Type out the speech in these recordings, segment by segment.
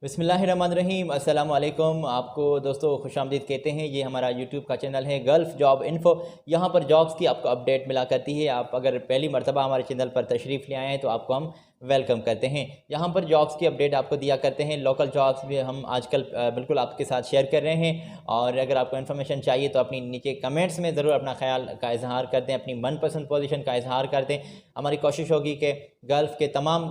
बिस्मिल्लाहिर्रहमानिर्रहीम अस्सलाम वालेकुम। आपको दोस्तों खुशामदीद कहते हैं। ये हमारा यूट्यूब का चैनल है गल्फ़ जॉब इन्फ़ो। यहाँ पर जॉब्स की आपको अपडेट मिला करती है। आप अगर पहली मरतबा हमारे चैनल पर तशरीफ़ ले आए हैं तो आपको हम वेलकम करते हैं। यहाँ पर जॉब्स की अपडेट आपको दिया करते हैं। लोकल जॉब्स भी हम आजकल बिल्कुल आपके साथ शेयर कर रहे हैं। और अगर आपको इन्फॉर्मेशन चाहिए तो अपनी नीचे कमेंट्स में ज़रूर अपना ख्याल का इजहार कर दें, अपनी मनपसंद पोजीशन का इजहार कर दें। हमारी कोशिश होगी कि गल्फ़ के तमाम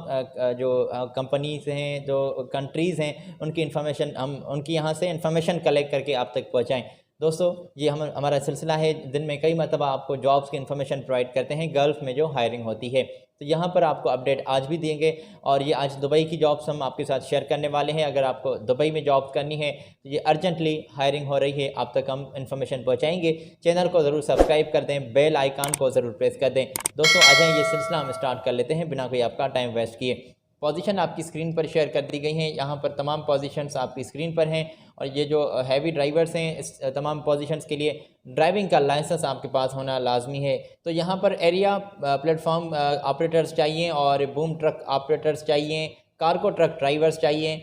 जो कंपनीज़ हैं, जो कंट्रीज़ हैं, उनकी इन्फॉर्मेशन हम उनकी यहाँ से इन्फॉर्मेशन कलेक्ट करके आप तक पहुँचाएँ। दोस्तों ये हमारा सिलसिला है, दिन में कई मरतबा आपको जॉब्स की इन्फॉर्मेशन प्रोवाइड करते हैं गल्फ़ में जो हायरिंग होती है। तो यहाँ पर आपको अपडेट आज भी देंगे और ये आज दुबई की जॉब्स हम आपके साथ शेयर करने वाले हैं। अगर आपको दुबई में जॉब करनी है तो ये अर्जेंटली हायरिंग हो रही है, आप तक हम इन्फॉर्मेशन पहुँचाएंगे। चैनल को ज़रूर सब्सक्राइब कर दें, बेल आइकान को ज़रूर प्रेस कर दें। दोस्तों आ जाएँ, ये सिलसिला हम स्टार्ट कर लेते हैं बिना कोई आपका टाइम वेस्ट किए। पोजीशन आपकी स्क्रीन पर शेयर कर दी गई हैं। यहाँ पर तमाम पोजीशंस आपकी स्क्रीन पर हैं और ये जो हैवी ड्राइवर्स हैं, इस तमाम पोजीशंस के लिए ड्राइविंग का लाइसेंस आपके पास होना लाजमी है। तो यहाँ पर एरिया प्लेटफॉर्म ऑपरेटर्स चाहिए और बूम ट्रक ऑपरेटर्स चाहिए, कार्गो ट्रक ड्राइवर्स चाहिए,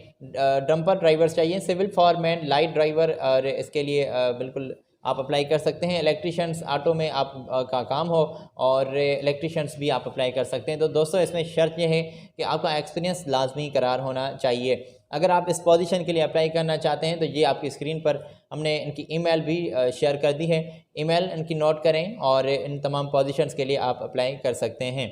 डंपर ड्राइवर्स चाहिए, सिविल फॉरमैन, लाइट ड्राइवर, और इसके लिए बिल्कुल आप अप्लाई कर सकते हैं। इलेक्ट्रिशियंस ऑटो में आप का काम हो और इलेक्ट्रिशियंस भी आप अप्लाई कर सकते हैं। तो दोस्तों इसमें शर्त यह है कि आपका एक्सपीरियंस लाजमी करार होना चाहिए। अगर आप इस पोजीशन के लिए अप्लाई करना चाहते हैं तो ये आपकी स्क्रीन पर हमने इनकी ईमेल भी शेयर कर दी है। ईमेल इनकी नोट करें और इन तमाम पोजीशंस के लिए आप अप्लाई कर सकते हैं।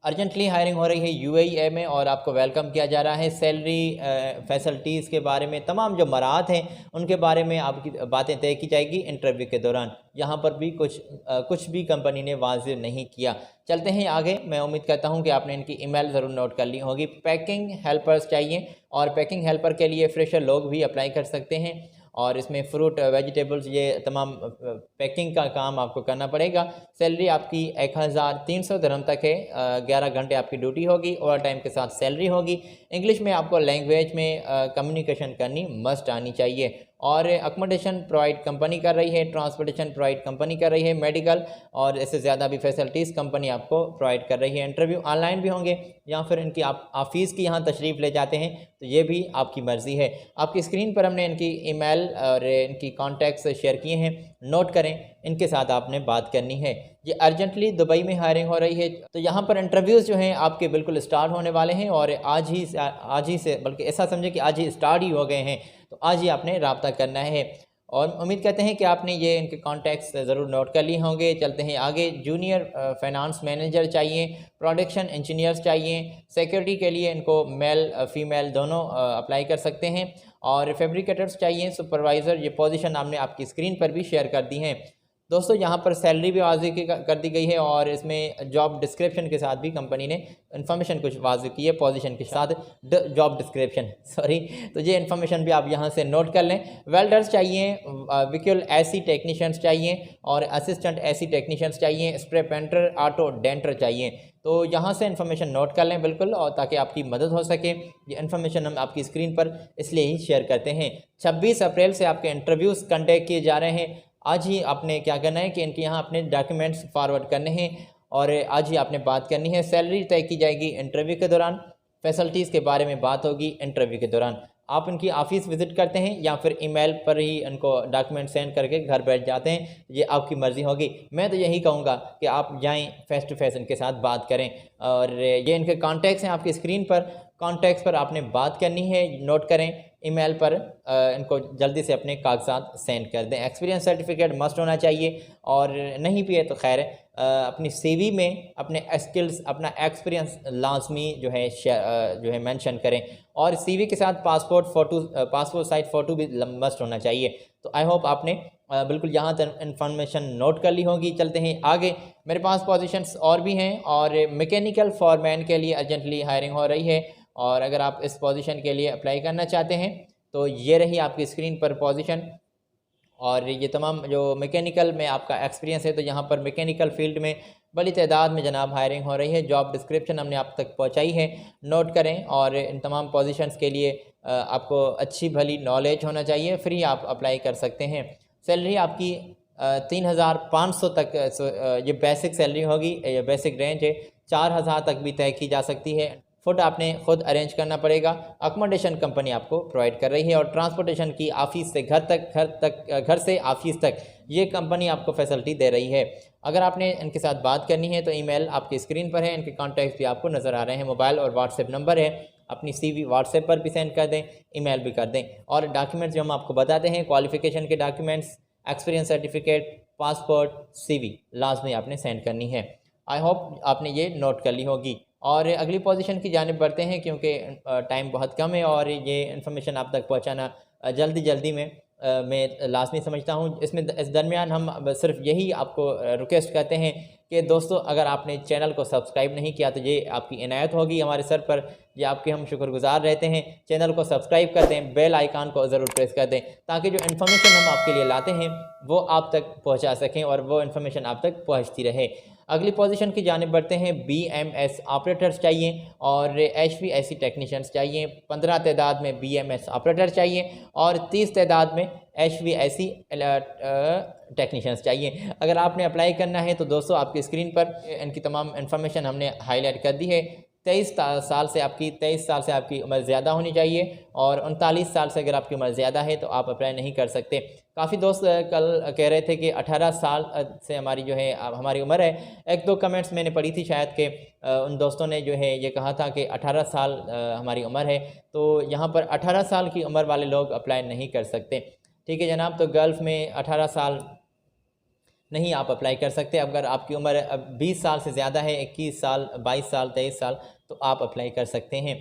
अर्जेंटली हायरिंग हो रही है यूएई में और आपको वेलकम किया जा रहा है। सैलरी, फैसिलिटीज़ के बारे में, तमाम जो मराहत हैं उनके बारे में आपकी बातें तय की जाएगी इंटरव्यू के दौरान। यहाँ पर भी कुछ भी कंपनी ने वाज़िह नहीं किया। चलते हैं आगे। मैं उम्मीद करता हूँ कि आपने इनकी ईमेल ज़रूर नोट कर ली होगी। पैकिंग हेल्पर्स चाहिए और पैकिंग हेल्पर के लिए फ्रेशर लोग भी अप्लाई कर सकते हैं और इसमें फ्रूट, वेजिटेबल्स, ये तमाम पैकिंग का काम आपको करना पड़ेगा। सैलरी आपकी 1300 दिरहम तक है। 11 घंटे आपकी ड्यूटी होगी, ओवर टाइम के साथ सैलरी होगी। इंग्लिश में आपको लैंग्वेज में कम्युनिकेशन करनी मस्ट आनी चाहिए। और अकोमोडेशन प्रोवाइड कंपनी कर रही है, ट्रांसपोर्टेशन प्रोवाइड कंपनी कर रही है, मेडिकल और इससे ज़्यादा भी फैसिलिटीज़ कंपनी आपको प्रोवाइड कर रही है। इंटरव्यू ऑनलाइन भी होंगे या फिर इनकी आप ऑफिस की यहाँ तशरीफ़ ले जाते हैं तो ये भी आपकी मर्ज़ी है। आपकी स्क्रीन पर हमने इनकी ईमेल और इनकी कॉन्टैक्ट्स शेयर किए हैं, नोट करें, इनके साथ आपने बात करनी है। ये अर्जेंटली दुबई में हायरिंग हो रही है। तो यहाँ पर इंटरव्यूज़ जो हैं आपके बिल्कुल स्टार्ट होने वाले हैं और आज ही से बल्कि ऐसा समझे कि आज ही स्टार्ट ही हो गए हैं। तो आज ही आपने रब्ता करना है और उम्मीद करते हैं कि आपने ये इनके कॉन्टैक्ट्स ज़रूर नोट कर लिए होंगे। चलते हैं आगे। जूनियर फाइनेंस मैनेजर चाहिए, प्रोडक्शन इंजीनियर्स चाहिए, सिक्योरिटी के लिए इनको मेल फीमेल दोनों अप्लाई कर सकते हैं और फैब्रिकेटर्स चाहिए, सुपरवाइज़र। ये पोजीशन हमने आपकी स्क्रीन पर भी शेयर कर दी हैं। दोस्तों यहाँ पर सैलरी भी वाज़िह कर दी गई है और इसमें जॉब डिस्क्रिप्शन के साथ भी कंपनी ने इन्फॉर्मेशन कुछ वाज़िह की है। पोजीशन के साथ जॉब डिस्क्रिप्शन, सॉरी, तो ये इन्फॉर्मेशन भी आप यहाँ से नोट कर लें। वेल्डर्स चाहिए, व्हीकल एसी टेक्नीशियंस चाहिए और असिस्टेंट एसी टेक्नीशियंस चाहिए, स्प्रे पेंटर, ऑटो डेंटर चाहिए। तो यहाँ से इन्फॉर्मेशन नोट कर लें बिल्कुल, और ताकि आपकी मदद हो सके। ये इन्फॉर्मेशन हम आपकी स्क्रीन पर इसलिए ही शेयर करते हैं। 26 अप्रैल से आपके इंटरव्यूज़ कंडक्ट किए जा रहे हैं। आज ही आपने क्या करना है कि इनके यहाँ अपने डॉक्यूमेंट्स फॉरवर्ड करने हैं और आज ही आपने बात करनी है। सैलरी तय की जाएगी इंटरव्यू के दौरान, फैसिलिटीज़ के बारे में बात होगी इंटरव्यू के दौरान। आप इनकी ऑफिस विज़िट करते हैं या फिर ईमेल पर ही इनको डॉक्यूमेंट सेंड करके घर बैठ जाते हैं, ये आपकी मर्ज़ी होगी। मैं तो यही कहूँगा कि आप जाएँ, फ़ेस टू फेस इनके साथ बात करें। और ये इनके कॉन्टैक्ट्स हैं आपकी स्क्रीन पर, कॉन्टैक्ट्स पर आपने बात करनी है, नोट करें। ईमेल पर इनको जल्दी से अपने कागजात सेंड कर दें। एक्सपीरियंस सर्टिफिकेट मस्ट होना चाहिए और नहीं भी है तो खैर अपनी सीवी में अपने स्किल्स, अपना एक्सपीरियंस लाजमी जो है मेंशन करें और सीवी के साथ पासपोर्ट साइज फ़ोटो भी मस्ट होना चाहिए। तो आई होप आपने बिल्कुल यहाँ तक इन्फॉर्मेशन नोट कर ली होगी। चलते हैं आगे। मेरे पास पोजीशंस और भी हैं और मैकेनिकल फॉरमैन के लिए अर्जेंटली हायरिंग हो रही है और अगर आप इस पोजीशन के लिए अप्लाई करना चाहते हैं तो ये रही आपकी स्क्रीन पर पोजीशन। और ये तमाम जो मैकेनिकल में आपका एक्सपीरियंस है तो यहाँ पर मैकेनिकल फील्ड में बड़ी तादाद में जनाब हायरिंग हो रही है। जॉब डिस्क्रिप्शन हमने आप तक पहुँचाई है, नोट करें। और इन तमाम पोजीशंस के लिए आपको अच्छी भली नॉलेज होना चाहिए, फ्री आप अप्लाई कर सकते हैं। सैलरी आपकी 3500 तक ये बेसिक सैलरी होगी, ये बेसिक रेंज है। 4000 तक भी तय की जा सकती है। फूड आपने खुद अरेंज करना पड़ेगा। अकोमोडेशन कंपनी आपको प्रोवाइड कर रही है और ट्रांसपोर्टेशन की ऑफिस से घर से ऑफिस तक ये कंपनी आपको फैसिलिटी दे रही है। अगर आपने इनके साथ बात करनी है तो ईमेल आपकी स्क्रीन पर है, इनके कॉन्टैक्ट्स भी आपको नज़र आ रहे हैं, मोबाइल और व्हाट्सएप नंबर है। अपनी CV व्हाट्सएप पर भी सेंड कर दें, ईमेल भी कर दें। और डॉक्यूमेंट्स जो हम आपको बताते हैं, क्वालिफ़िकेशन के documents, experience certificate, passport, CV लाजमी आपने सेंड करनी है। आई होप आपने ये नोट कर ली होगी। और अगली पोजीशन की जानिब बढ़ते हैं क्योंकि टाइम बहुत कम है और ये इन्फॉर्मेशन आप तक पहुंचाना जल्दी में मैं लाजमी समझता हूं। इस दरमियान हम सिर्फ यही आपको रिक्वेस्ट करते हैं कि दोस्तों, अगर आपने चैनल को सब्सक्राइब नहीं किया तो ये आपकी इनायत होगी हमारे सर पर, ये आपके हम शुक्रगुजार रहते हैं। चैनल को सब्सक्राइब कर दें, बेल आइकन को ज़रूर प्रेस कर दें ताकि जो इन्फॉर्मेशन हम आपके लिए लाते हैं वो आप तक पहुंचा सकें और वो इन्फॉर्मेशन आप तक पहुंचती रहे। अगली पोजीशन की जानिब बढ़ते हैं। BMS ऑपरेटर्स चाहिए और HVAC टेक्नीशियंस चाहिए। 15 तादाद में BMS ऑपरेटर चाहिए और 30 तादाद में HVAC टेक्नीशियंस चाहिए। अगर आपने अप्लाई करना है तो दोस्तों आपकी स्क्रीन पर इनकी तमाम इन्फॉर्मेशन हमने हाईलाइट कर दी है। 23 साल से आपकी उम्र ज़्यादा होनी चाहिए और 39 साल से अगर आपकी उम्र ज़्यादा है तो आप अप्लाई नहीं कर सकते। काफ़ी दोस्त कल कह रहे थे कि 18 साल से हमारी जो है हमारी उम्र है। एक दो कमेंट्स मैंने पढ़ी थी शायद कि उन दोस्तों ने जो है ये कहा था कि 18 साल हमारी उम्र है, तो यहाँ पर 18 साल की उम्र वाले लोग अप्लाई नहीं कर सकते। ठीक है जनाब, तो गल्फ़ में 18 साल नहीं आप अप्लाई कर सकते। अगर आपकी उम्र 20 साल से ज़्यादा है, 21 साल, 22 साल, 23 साल, तो आप अप्लाई कर सकते हैं।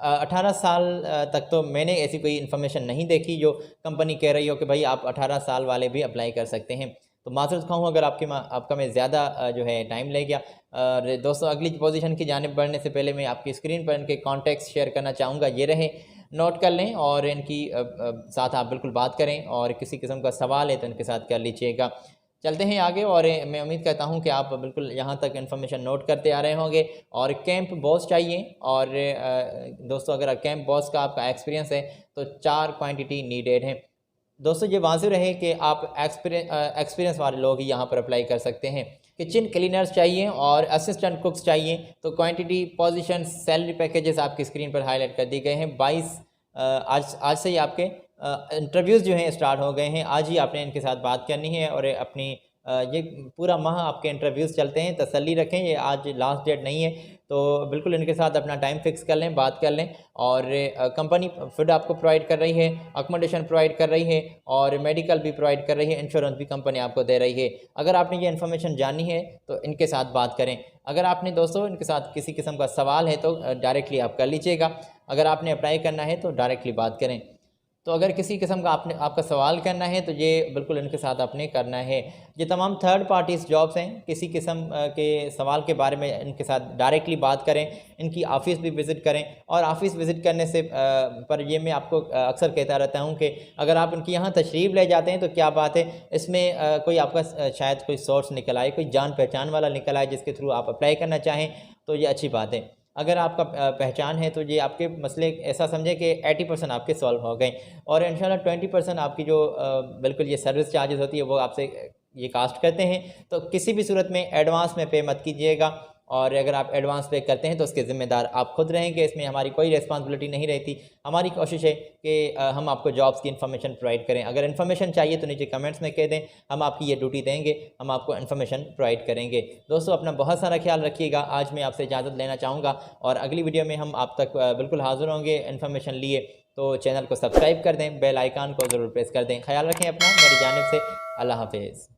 18 साल तक तो मैंने ऐसी कोई इन्फॉर्मेशन नहीं देखी जो कंपनी कह रही हो कि भाई आप 18 साल वाले भी अप्लाई कर सकते हैं। तो माज़रत खाऊँ अगर आपका मैं ज़्यादा जो है टाइम ले गया। और दोस्तों अगली पोजीशन की जानिब बढ़ने से पहले मैं आपकी स्क्रीन पर इनके कॉन्टैक्ट्स शेयर करना चाहूँगा, ये रहे, नोट कर लें और इनकी साथ आप बिल्कुल बात करें और किसी किस्म का सवाल है तो इनके साथ कर लीजिएगा। चलते हैं आगे और मैं उम्मीद करता हूं कि आप बिल्कुल यहां तक इन्फॉर्मेशन नोट करते आ रहे होंगे। और कैंप बॉस चाहिए और दोस्तों अगर कैंप बॉस का आपका एक्सपीरियंस है तो 4 क्वांटिटी नीडेड है। दोस्तों ये वाज़ेह रहे कि आप एक्सपीरियंस वाले लोग ही यहाँ पर अप्लाई कर सकते हैं। किचन क्लीनर्स चाहिए और असिस्टेंट कुक्स चाहिए। तो क्वांटिटी, पोजीशन, सैलरी पैकेजेस आपकी स्क्रीन पर हाईलाइट कर दिए गए हैं। 22 आज से ही आपके इंटरव्यूज़ जो हैं स्टार्ट हो गए हैं। आज ही आपने इनके साथ बात करनी है और अपनी ये पूरा माह आपके इंटरव्यूज़ चलते हैं, तसल्ली रखें, ये आज लास्ट डेट नहीं है। तो बिल्कुल इनके साथ अपना टाइम फिक्स कर लें, बात कर लें। और कंपनी फूड आपको प्रोवाइड कर रही है, अकोमोडेशन प्रोवाइड कर रही है और मेडिकल भी प्रोवाइड कर रही है, इंश्योरेंस भी कंपनी आपको दे रही है। अगर आपने ये इन्फॉर्मेशन जाननी है तो इनके साथ बात करें। अगर आपने दोस्तों इनके साथ किसी किस्म का सवाल है तो डायरेक्टली आप कर लीजिएगा। अगर आपने अप्लाई करना है तो डायरेक्टली बात करें। तो अगर किसी किस्म का आपका सवाल करना है तो ये बिल्कुल इनके साथ आपने करना है। ये तमाम थर्ड पार्टीज़ जॉब्स हैं। किसी किस्म के सवाल के बारे में इनके साथ डायरेक्टली बात करें, इनकी ऑफ़िस भी विज़िट करें। और ऑफ़िस विज़िट करने से पर ये मैं आपको अक्सर कहता रहता हूँ कि अगर आप इनकी यहाँ तशरीफ़ ले जाते हैं तो क्या बात है, इसमें कोई आपका शायद कोई सोर्स निकल आए, कोई जान पहचान वाला निकल आए जिसके थ्रू आप अप्लाई करना चाहें तो ये अच्छी बात है। अगर आपका पहचान है तो ये आपके मसले ऐसा समझें कि 80% आपके सॉल्व हो गए और इंशाल्लाह 20% आपकी जो बिल्कुल ये सर्विस चार्जेस होती है वो आपसे ये कास्ट करते हैं। तो किसी भी सूरत में एडवांस में पे मत कीजिएगा और अगर आप एडवांस पे करते हैं तो उसके ज़िम्मेदार आप खुद रहेंगे, इसमें हमारी कोई रिस्पांसिबिलिटी नहीं रहती। हमारी कोशिश है कि हम आपको जॉब्स की इन्फॉर्मेशन प्रोवाइड करें। अगर इन्फॉर्मेशन चाहिए तो नीचे कमेंट्स में कह दें, हम आपकी ये ड्यूटी देंगे, हम आपको इन्फॉर्मेशन प्रोवाइड करेंगे। दोस्तों अपना बहुत सारा ख्याल रखिएगा। आज मैं आपसे इजाज़त लेना चाहूँगा और अगली वीडियो में हम आप तक बिल्कुल हाज़िर होंगे इन्फॉर्मेशन लिए। तो चैनल को सब्सक्राइब कर दें, बेल आइकान को ज़रूर प्रेस कर दें। ख्याल रखें अपना, मेरी जानिब से अल्लाह हाफिज़।